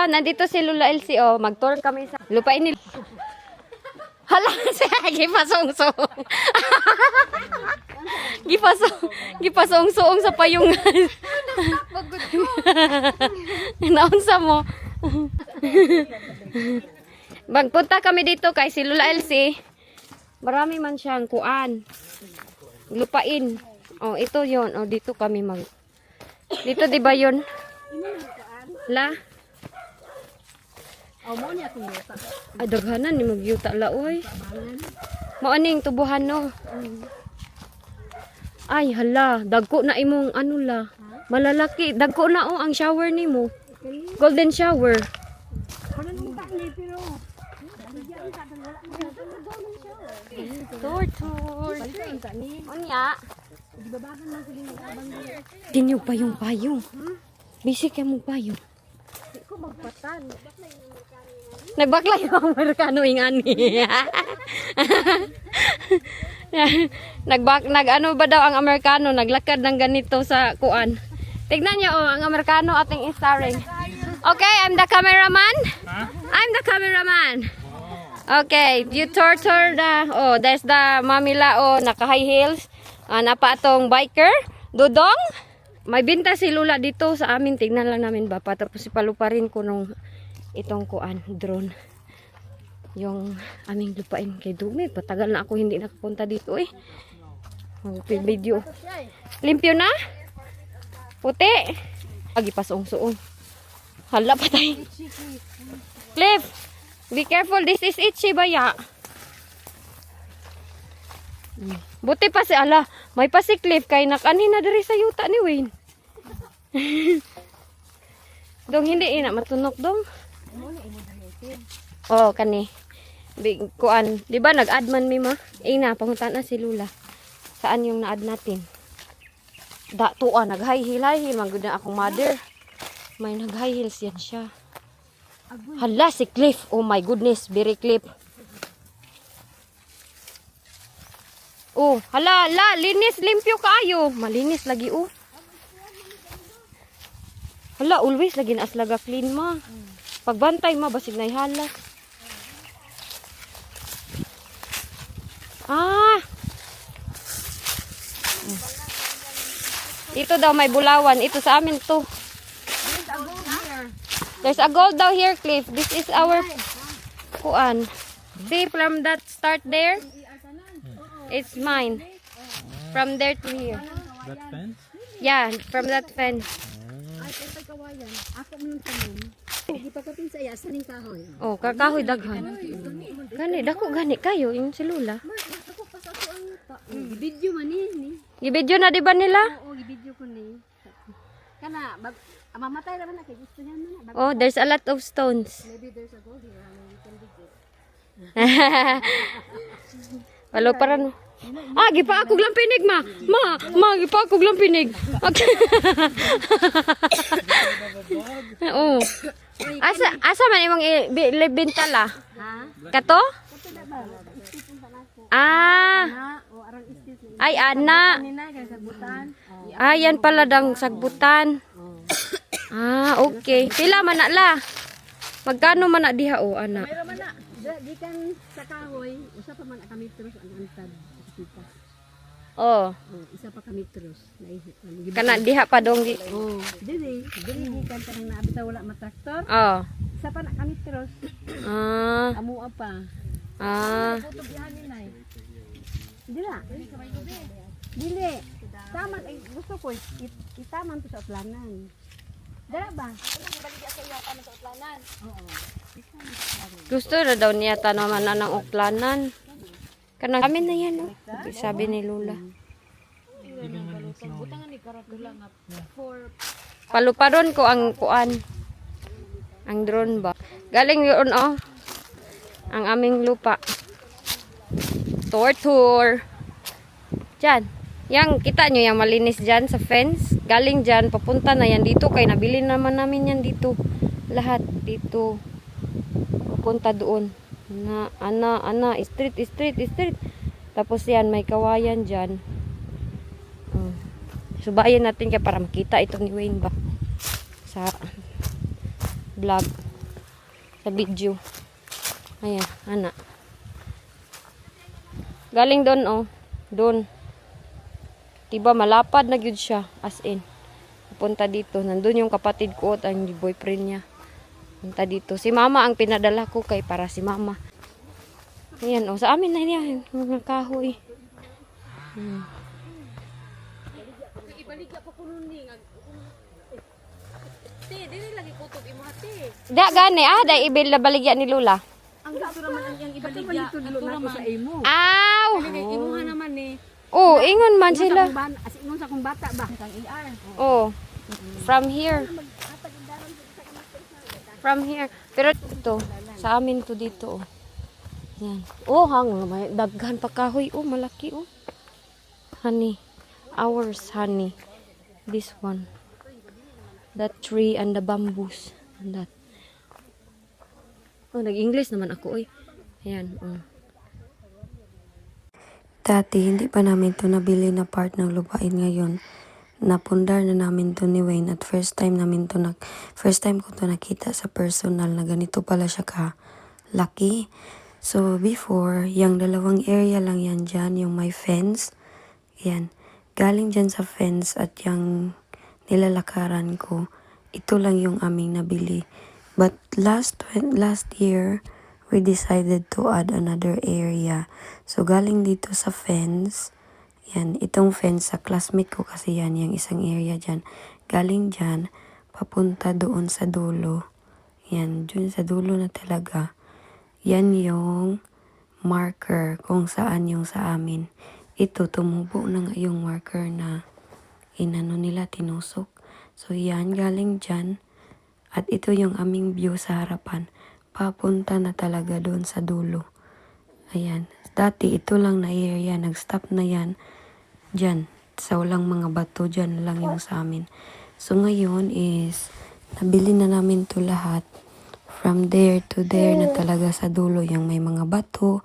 nandito si Lula Elsie, oh. Mag-tour kami sa lupain nila. Hala, gipasong-song. Gipasong-song sa payungan. Naunsa mo. Magpunta kami dito kay si Lula Elsie. Marami man siyang kuan. Lupain. Oh, ito 'yon. Oh, dito kami dito 'di ba 'yon? La. Mo niya kung yuta. Ay, daghanan ni magyuta la oy. Mao aning tubuhan no. Ay, hala, dagko na imong ano la. Malalaki, dagko na ang shower nimo. Golden shower. Tour. Unya. Dinyog pa yung payong. Busy kayo mong payong. Ko magpatan. Nagbakla yung Amerikano ingani. Ano ba daw ang Amerikano? Naglakad ng ganito sa kuan. Tignan niyo ang Amerikano ating starring. Okay, I'm the cameraman. Huh? I'm the cameraman. Okay, you tour the there's the Mamila naka high heels. Napa atong biker, Dudong. May binta si Lula dito sa amin. Tignan lang namin ba tapos ipaluparin ko nung itong kuan drone. Yung aming lupain kay Dumi. Patagal na ako hindi nakapunta dito eh. Video. Limpyo na? Puti. Agipasong-suong. Hala patay. Cliff, be careful. This is itchy baya. Buti pa si ala. May pa si Cliff kay nakanin na diri sa yuta ni Wayne. Dong hindi ina matunok dong. Oh kani. Big kuan, di ba nag-add man mi ma? Ina pangutan na si Lula. Saan yung na-add natin? Tuan nag-high heel magud na akong mother. May nag-high heels yan siya. Hala si Cliff. Oh my goodness, very Cliff. Oh, hala, linis, limpyo kaayo. Malinis lagi, oh. Hala, always lagi na aslaga clean, ma. Pagbantay, ma, basig na ihala. Ito daw may bulawan. Ito sa amin to. There's a gold daw here, Cliff. This is our kuan. See, from that start there. It's mine. From there to here. That fence? Yeah, from that fence. Ay, ito kawayan. Ako mo yung tanon. Ipagkapin sa iya, saning kahoy. Oh, kakahoy daghan. Gani, dako gani kayo yung si Lula. Ako pa sa ako ang yuta. Gibidyo man ni. Gibidyo na di ba nila? Oo, gibidyo ko ni. Kana, mamatay naman na kay gusto niya na. Oh, there's a lot of stones. Maybe there's a gold here. You can dig it. Walo para no. Gipa ako lang pinig ma. Gipa ako lang pinig. Oh. Asa man imong ibintala? Ha? Kato? O arang istis ni. Ay ana. Nina kay sagbutan. Yan pala dang sagbutan. Okay. Pila man na la? Magkano man na diha ana? Pero man na, di kan sa kahoy, usa pa man ka metros ang antad. Kita. Oh. Isa pa ka metros. Kana diha pa dong di. Oh, dili gikan kanang naabita wala matraktor. Oh. Isa pa na ka metros. Amua pa. Putubihan ni nay. Dila. Dili. Tama ay gusto ko itaman to sa planan. Dara ba? Gusto na daw niya tanaman na ng uklanan. Kanang amin na yan, no? Sabi ni Lula. Paluparon ko ang kuan. Ang drone ba? Galing yun, oh. Ang aming lupa. Tour. Diyan. Yang kita nyo yung malinis dyan sa fence. Galing dyan, papunta na yan dito. Kaya nabili naman namin yan dito. Lahat dito. Papunta doon. Ana. Street. Tapos yan, may kawayan dyan. Subayan natin kaya para makita ito ni Wayne ba. vlog. Sa video. Ayan, ana. Galing doon, oh. Doon. Diba, malapad na gyud siya. As in. Punta dito. Nandun yung kapatid ko at ang boyfriend niya. Punta dito. Si mama ang pinadala ko kay para si mama. Ayan, oh. Sa amin na yan. Mga kahoy. Ibaligya pa ko nun ni. Te, dili lagi kutob imo hati. Da, gani. Da, ibil na baligya ni Lula. Ang gato naman ang iyang ibaligya. Gato naman sa imo. Aw! Imuha naman ni. Oh, ingon man sila. Ingon sa kong bata ba? Kang ER. Oh. From here. From here. Pero ito, sa amin to dito, oh. Yan. Oh, may daghan pa kahoy. Oh, malaki, oh. Honey. Ours, honey. This one. That tree and the bamboos. And that. Oh, nag-English naman ako, oy. Ayan, oh. Dati, hindi pa namin to nabili na part ng lupain ngayon. Napundar na namin to ni Wayne at first time ko to nakita sa personal na ganito pala siya ka laki. So, before, yung dalawang area lang yan dyan, yung may fence. Yan. Galing dyan sa fence at yung nilalakaran ko, ito lang yung aming nabili. But last year, we decided to add another area. So, galing dito sa fence, yan, itong fence sa classmate ko kasi yan, yung isang area dyan. Galing dyan, papunta doon sa dulo. Yan, dun sa dulo na talaga. Yan yung marker kung saan yung sa amin. Ito, tumubo na nga yung marker na inano nila, tinusok. So, yan, galing dyan. At ito yung aming view sa harapan. Papunta na talaga doon sa dulo. Ayan. Dati, ito lang na area. Nag-stop na yan. Dyan. Sa walang mga bato, dyan lang yung sa amin. So, ngayon is, nabili na namin to lahat. From there to there na talaga sa dulo. Yung may mga bato,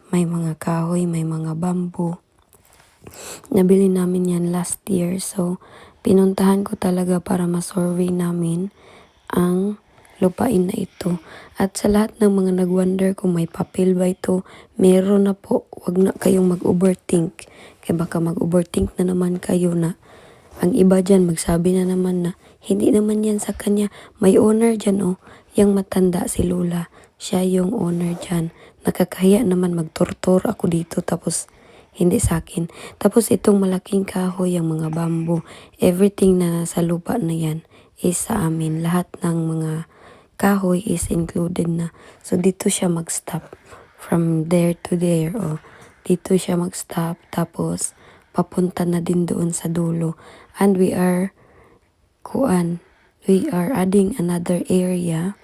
may mga kahoy, may mga bamboo. Nabili namin yan last year. So, pinuntahan ko talaga para ma-survey namin ang lupain na ito. At sa lahat ng mga nag-wonder kung may papel ba ito, meron na po. Huwag na kayong mag-overthink. Kaya baka mag-overthink na naman kayo na ang iba dyan magsabi na naman na hindi naman yan sa kanya. May owner dyan, oh. Yang matanda si Lula. Siya yung owner dyan. Nakakahiya naman magtortor ako dito tapos hindi sa akin. Tapos itong malaking kahoy, yung mga bamboo, everything na nasa lupa na yan is sa amin. Lahat ng mga kahoy is included na. So, dito siya mag-stop. From there to there. Oh. Dito siya mag-stop. Tapos, papunta na din doon sa dulo. And we are adding another area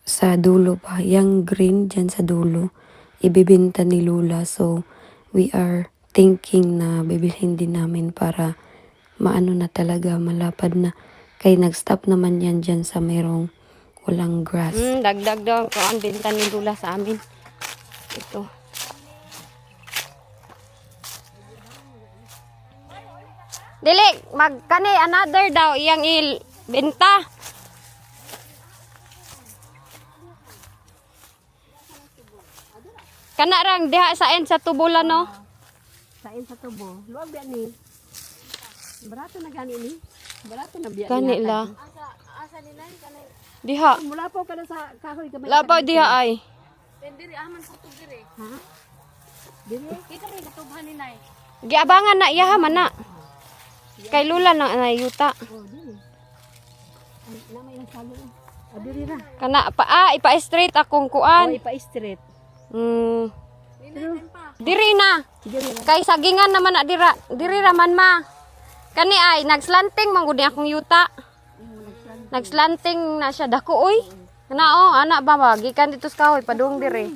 sa dulo pa. Yung green dyan sa dulo, ibibinta ni Lula. So, we are thinking na bibilhin din namin para maano na talaga, malapad na. Kaya nag-stop naman yan dyan sa merong walang grass. Dagdag daw kung ang binta ni Lula sa amin. Ito. Dili, magkani another daw iyang benta. Kana rang diha sa end sa tubulan no. Sa sa tubo. Luwag biya ni. Barato na gani ni. Barato na biya. Kani la. Asa ni nay kanay. Diha. Mula po ka na sa kahoy gamay. Labaw diha ay. Diri aman kutub diri. Ha? Diri kita may katubhan ni nay. Giabangan na iya man na. Kay Lula na yuta. Oh, diri. Ay, namay lang salo. Diri ra. Kana ipa-straight akong Oh, kuan. ipa-straight. Diri na. Kay sagingan naman na dira. Diri raman ma. Kani ay nagslanting man gud ni akong yuta. Nagslanting na siya dako oy. Kana oh, ana ba magikan dito sa kahoy padung diri.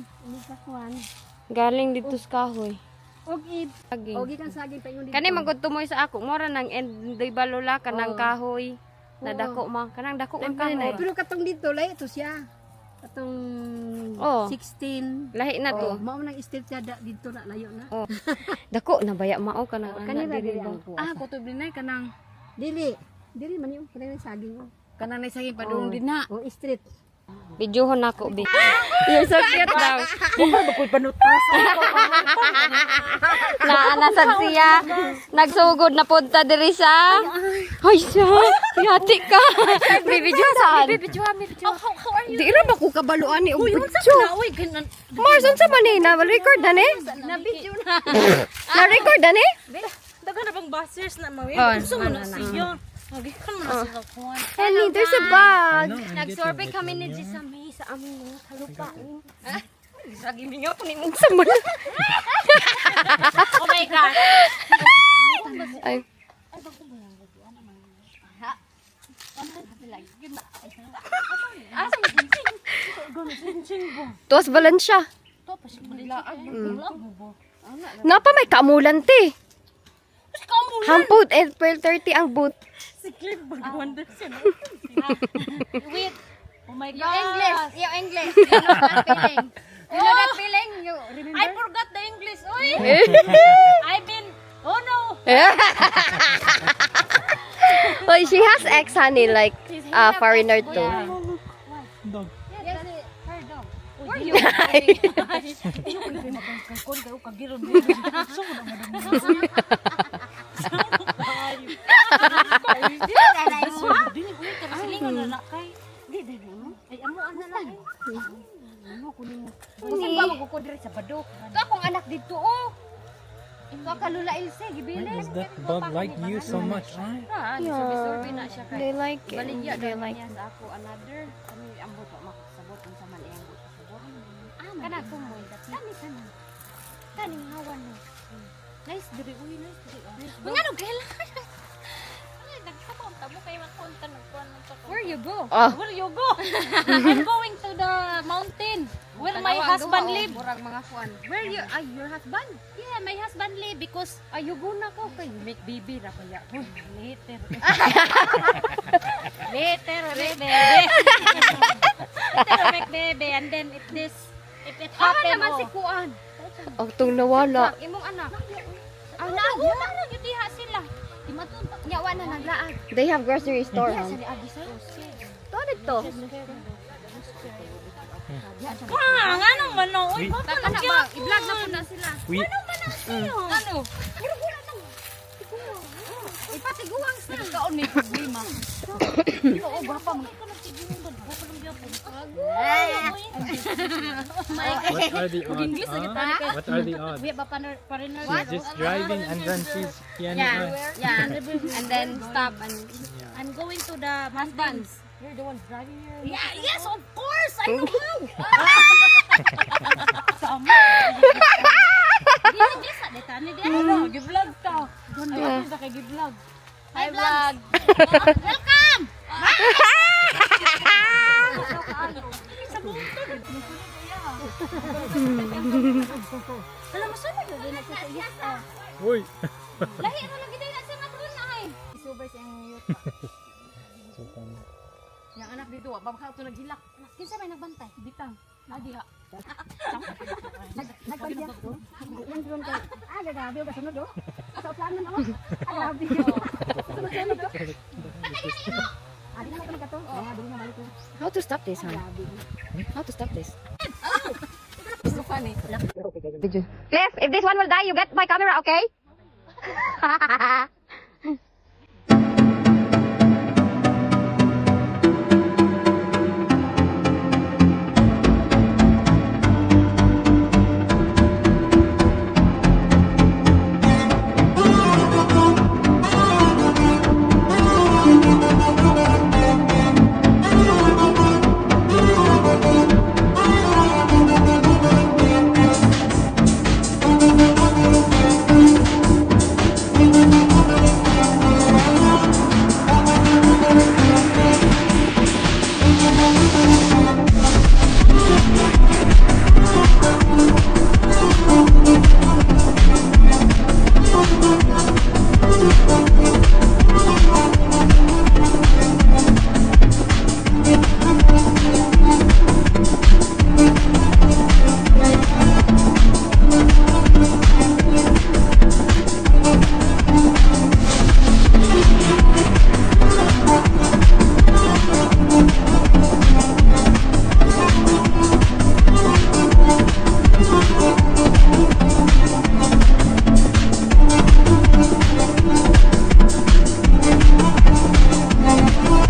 Galing dito sa kahoy. Og Saging. kan saging pa ingon dito. Kani magud tumoy sa ako mora nang endoy balula kanang kahoy. Na dako ma kanang dako ang kahoy. Pero katong dito lay ito siya. Katong Oh. 16. Lahi na to. Mao nang still siya dito na layo na. Oh. Dako na baya mao kanang Kanira ana diri diri ba. ang kuha. Kutob dinay kanang Dili man yung kanang saging oh. Kanang na saging padung din na. Oh, street. Videohon ako, bi. You're so cute daw. Bukal bakoy panutas. Naanasad siya. Nagsugod na punta diri sa... Ay, siya. Yati ka. Bibidyo saan? How are you? Di ra ba ko kabaluan ni Uy, Uy, unsa ka na? Uy, ganan. Mars, unsa man ni? Na-record na ni? Na-video na. Na-record na ni? Daga na bang buses na mawi? Oh, Gusto mo na siya. Lagi ka mo na sila kuhan. Henny, there's a bag. Nag-survey kami ni Jisami sa aming mga kalupain. Lagi mingaw ko ni mong saman. Oh my God! Ay. Tuwas balansya. Napa may kamulan te. Hampod, April 30 ang boot. Si Cliff mag-wonder siya. Wait! Oh my Yung God! English! Yung English! You know that feeling? You know that feeling? You remember? I forgot the English. Uy! I've been... Oh no! Well, she has ex honey like foreigner too. Yes, her dog. Where you? Ikaw akong anak dito, oh! Ikaw kalula Ilse, gibilis. Does that bug like you so much, right? Survey na siya kay. They like it. Baligya They daw like niya sa ako another. Kami ambot wa makasabot unsa man iyang buot sabot. Kana ko mo kani kana. Kaning hawan mo. Nice diri uy, nice diri. Mga no gela. Ay nagkapunta mo kay makunta nagkuan mo sa. Where you go? Oh. Where you go? I'm going to the mountain where my husband live. Murag mga kuan. Where you your husband? Yeah, my husband live because Ayugo na ko kay make baby ra kaya. Later. later baby. Make baby and then if it happen naman si kuan. Ang tong nawala. Imong anak. Ang nauna na gyud diha sila. Imatunta. Nyawa na naglaag. They have grocery store. Diha Huh? sa agi sa. To dito. Ano man no? Uy, Baka na ba i-vlog na pud na sila. We ano? Ipatiguang sila. Kaon may problema. Oo, bapa mo. what are the odds? Huh? What are the odds? We ba parinner? She's just driving and then she's piano. Yeah. And then stop and I'm going to the mountains. you're the one driving here. Yeah, yes, of course. I know how. Sama. Dili sa detani di. Ano, gi-vlog ka. Ano sa kay gi-vlog? Hi vlog. Welcome. Alam mo sa mo din sa yes. Uy! Lahi ano lagi din sa matron na ay. Isubay sa iyong youth. So funny. Yang anak dito, wa ba to naghilak. Kinsa may nagbantay? Bitang. Nadiha. Nagpalya ko. Yan dron kay. Ah, gagabi ba sunod do? Sa plano na mo. Grabe. Sunod do. Adi na kami kato. Ah, dili na balik ko. How to stop this, huh? How to stop this? So funny. Cliff, if this one will die, you get my camera, okay?